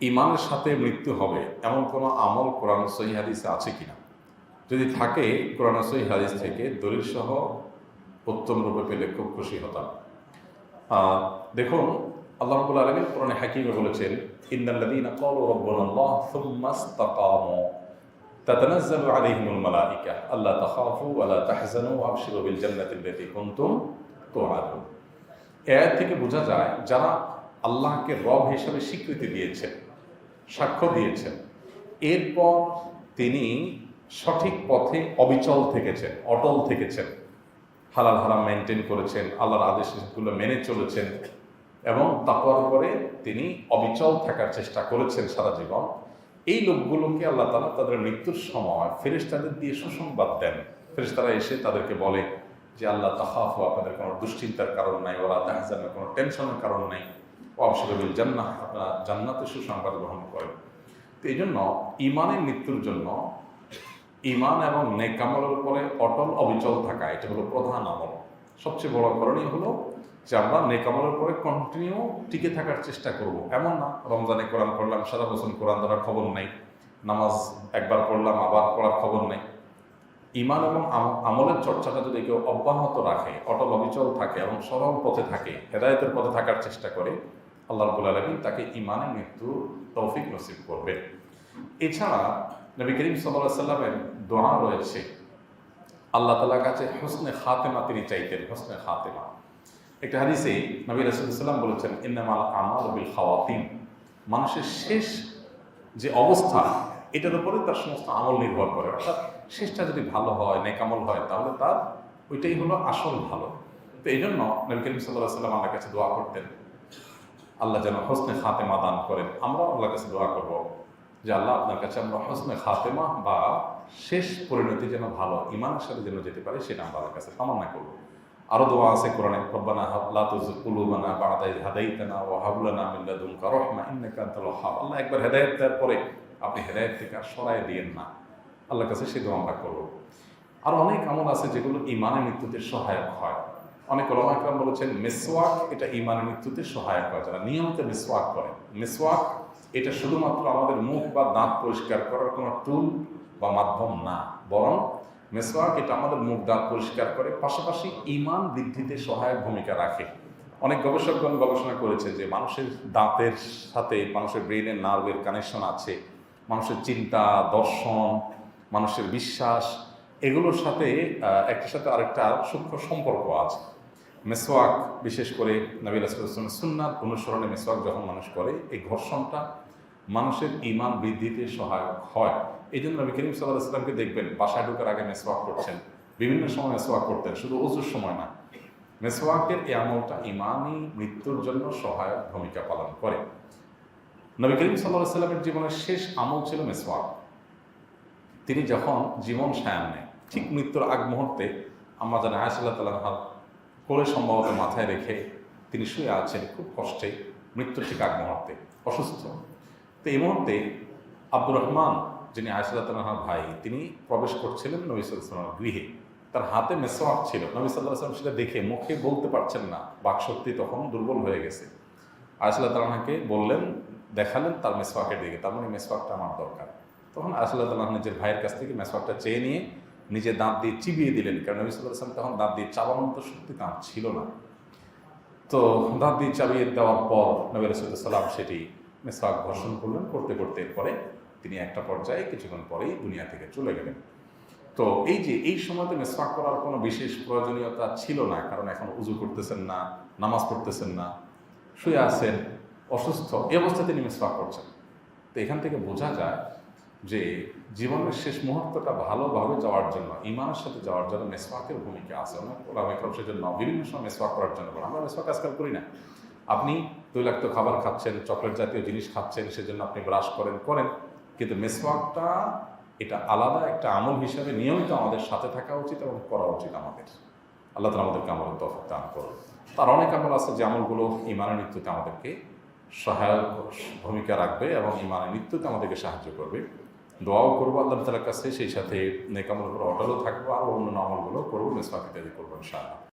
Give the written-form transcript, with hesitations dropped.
ইমানের সাথে মৃত্যু হবে এমন কোনো আমল কোরআন সহিহ হাদিসে আছে কিনা? যদি থাকে কোরআন সহিহ হাদিস থেকে দলিল সহ উত্তম রূপে পেলে খুব খুশি হতাম। দেখুন, আল্লাহ রাব্বুল আলামিন কোরআনে হাকিমে বলেছেন, ইন্নাল্লাযীনা ক্বালু রাব্বুনাল্লাহ সুম্মা ইসতাকামু তাতানাজ্জালু আলাইহিমুল মালায়েকা আল্লা তাখাফু ওয়া লা তাহজানু ওয়া আবশিরু বিল জান্নাতিল্লাতী কুনতুম তুআদুন। এর থেকে বোঝা যায় যারা আল্লাহকে রব হিসেবে স্বীকৃতি দিয়েছেন, সাক্ষ্য দিয়েছেন, এরপর তিনি সঠিক পথে অবিচল থেকেছেন, অটল থেকেছেন, হালাল হারাম মেনটেন করেছেন, আল্লাহর আদেশগুলো মেনে চলেছেন এবং তাকওয়ার উপরে তিনি অবিচল থাকার চেষ্টা করেছেন সারা জীবন, এই লোকগুলোকে আল্লাহ তাআলা তাদের মৃত্যুর সময় ফেরেশতাদের দিয়ে সুসংবাদ দেন। ফেরেশতারা এসে তাদেরকে বলে যে আল্লাহ তাখাফু, আপনাদের কোনো দুশ্চিন্তার কারণ নাই, ওয়ালা তাহজানু, কোনো টেনশনের কারণ নাই, ওয়া আবশিরু বিল জান্নাহ, আপনারা জান্নাতের সুসংবাদ গ্রহণ করেন। তো এই জন্য ইমানের মৃত্যুর জন্য ইমান এবং নেক আমলের উপরে অটল অবিচল থাকা, এটা হলো প্রধান আমল। সবচেয়ে বড় করণীয় হলো যে আমরা নেক আমলের উপরে কন্টিনিউ টিকে থাকার চেষ্টা করব। এমন না রমজানে কোরআন পড়লাম, সারা বছর কোরআন ধরার খবর নাই, নামাজ একবার পড়লাম আবার পড়ার খবর নেই। ইমান এবং আমলের চর্চাটা যদি কেউ অব্যাহত রাখে, অটল অবিচল থাকে এবং সরল পথে থাকে, হেদায়েতের পথে থাকার চেষ্টা করে, আল্লাহ রাব্বুল আলামিন তাকে ইমানে মৃত্যু তৌফিক নসিব করবে। এছাড়া নবী করিম সাল্লাল্লাহু আলাইহি ওয়াসাল্লামের দোয়া রয়েছে, আল্লাহ তাআলার কাছে হুসনে খাতেমা তিনি চাইতেন, হুসনে খাতেমা। একটা হাদিসে নবী রাসূলুল্লাহ সাল্লাল্লাহু আলাইহি ওয়াসাল্লাম বলেছেন, ইন্নামাল আমালু বিল খাওয়াতিম, মানুষের শেষ যে অবস্থা এটার উপরে তার সমস্ত আমল নির্ভর করে। অর্থাৎ শেষটা যদি ভালো হয়, নেক আমল হয়, তাহলে তার ওইটাই হলো আসল ভালো। তো এই জন্য নবী করিম সাল্লাল্লাহু আলাইহি ওয়াসাল্লাম আল্লাহর কাছে দোয়া করতেন, আল্লাহ যেন হুসনে খাতেমা দান করেন। আমরাও আল্লাহর কাছে দোয়া করব যে আল্লাহ আপনার কাছে আমরা হুসনে খাতেমা বা শেষ পরিণতি যেন ভালো ইমানের সাথে যেন যেতে পারে, সেটা আমরা আল্লাহর কাছে কামনা করব। আরও দোয়া আছে কোরআনে, রব্বানা লা তুযিগ কুলুবানা বা'দা ইয হাদাইতানা ওয়া হাব লানা মিন লাদুনকা রাহমা ইন্নাকা আনতাল ওয়াহ্হাব। আল্লাহ একবার হেদায়েত দেওয়ার পরে আপনি হেদায়েত থেকে আর সরায় দিয়েন না। আল্লাহর কাছে সেই দোয়া আমরা করব। আর অনেক আমল আছে যেগুলো ইমানের মৃত্যুতে সহায়ক হয়। অনেক ওলামা ইকরাম বলেছেন মিসওয়াক এটা ইমানের মৃত্যুতে সহায়ক হয়। যারা নিয়মিত মিসওয়াক করে, মিসওয়াক এটা শুধুমাত্র আমাদের মুখ বা দাঁত পরিষ্কার করার কোনো টুল বা মাধ্যম না, বরং মিসওয়াক এটা আমাদের মুখ দাঁত পরিষ্কার করে, পাশাপাশি ঈমান বৃদ্ধিতে সহায়ক ভূমিকা রাখে। অনেক গবেষকগণ গবেষণা করেছে যে মানুষের দাঁতের সাথে মানুষের ব্রেইনের নার্ভের কানেকশন আছে, মানুষের চিন্তা, দর্শন, মানুষের বিশ্বাস, এগুলোর সাথে একটার সাথে আরেকটা সূক্ষ্ম সম্পর্ক আছে। মেসওয়াক বিশেষ করে নবী রাসূলুল্লাহ সাল্লাল্লাহু আলাইহি ওয়াসাল্লামের সুন্নাত অনুসরণে মেসওয়াক যখন মানুষ করে, এই ঘর্ষণটা মানুষের ঈমান বৃদ্ধিতে সহায়ক হয়। এই জন্য নবী করিম সাল্লাল্লাহু আলাইহি ওয়াসাল্লামকে দেখবেন বাসায় ঢোকার আগে মেসওয়াক করছেন, বিভিন্ন সময় মেসওয়াক করতেন, শুধু ওযুর সময় না। মেসওয়াকের এই আমলটা ঈমানি মৃত্যুর জন্য সহায়ক ভূমিকা পালন করে। নবী করিম সাল্লাল্লাহু আলাইহি ওয়াসাল্লামের জীবনের শেষ আমল ছিল মেসওয়াক। তিনি যখন জীবন সায়ান নেন, ঠিক মৃত্যুর আগ মুহূর্তে আম্মা জান আয়েশা রাদিয়াল্লাহু তাআলা আনহা কোলে সম্ভবত মাথায় রেখে তিনি শুয়ে আছেন খুব কষ্টে, মৃত্যুর ঠিক আগ মুহূর্তে, অসুস্থ। তো এই মুহূর্তে আব্দুর রহমান, যিনি আয়েশা রাদিয়াল্লাহু তাআলার ভাই, তিনি প্রবেশ করছিলেন নবী সাল্লাল্লাহু আলাইহি ওয়াসাল্লামের গৃহে। তার হাতে মেসওয়াক ছিল। নবী সাল্লাল্লাহু আলাইহি ওয়াসাল্লাম সেটা দেখে মুখে বলতে পারছেন না, বাকশক্তি তখন দুর্বল হয়ে গেছে। আয়েশা রাদিয়াল্লাহু তাআলাকে বললেন, দেখালেন তার মেসওয়াকের দিকে, তার মানে মেসওয়াকটা আমার দরকার। তখন আয়েশা রাদিয়াল্লাহু তাআলা নিজের ভাইয়ের কাছ থেকে মেসওয়াকটা চেয়ে নিয়ে নিজে দাঁত দিয়ে চিবিয়ে দিলেন, কারণ নবী সাল্লাল্লাহু আলাইহি ওয়াসাল্লাম তখন দাঁত দিয়ে চাবানোর মতো শক্তি তাঁর ছিল না। তো দাঁত দিয়ে চাবিয়ে দেওয়ার পর নবী রাসূলুল্লাহ সাল্লাল্লাহু আলাইহি ওয়াসাল্লাম সেটি মেসওয়াক ঘর্ষণ করলেন, করতে করতে এরপরে তিনি একটা পর্যায়ে কিছুক্ষণ পরেই দুনিয়া থেকে চলে গেলেন। তো এই যে এই সময়তে মেসওয়াক করার কোনো বিশেষ প্রয়োজনীয়তা ছিল না, কারণ এখন উযু করতেছেন না, নামাজ পড়তেছেন না, শুয়ে আছেন, অসুস্থ, এই অবস্থায় তিনি মেসওয়াক করছেন। তো এখান থেকে বোঝা যায় যে জীবনের শেষ মুহূর্তটা ভালোভাবে যাওয়ার জন্য, ঈমানের সাথে যাওয়ার জন্য মেসওয়াকের ভূমিকা আছে। অনেক ওলামা ইকরাম সেজন্য বিভিন্ন সময় মেসওয়াক করার জন্য বলেন। আমরা মেসওয়াক আজকাল করি না। আপনি তৈলাক্ত খাবার খাচ্ছেন, চকলেট জাতীয় জিনিস খাচ্ছেন, সেজন্য আপনি ব্রাশ করেন, কিন্তু মেসওয়াকটা এটা আলাদা একটা আমল হিসাবে নিয়মিত আমাদের সাথে থাকা উচিত এবং করা উচিত আমাদের। আল্লাহ তাআলা আমাদেরকে আমলের তৌফিক দান করুন। তার অনেক আমল আছে যে আমলগুলো ঈমানের মৃত্যুতে আমাদেরকে সহায়ক ভূমিকা রাখবে এবং ঈমানের মৃত্যুতে আমাদেরকে সাহায্য করবে। দোয়াও করবো আল্লাহ তাআলার কাছে, সেই সাথে নেক আমলের উপর অটলও থাকবো, আর অন্য আমলগুলো করবো, মেসওয়াক ইত্যাদি করবো ইনশাআল্লাহ।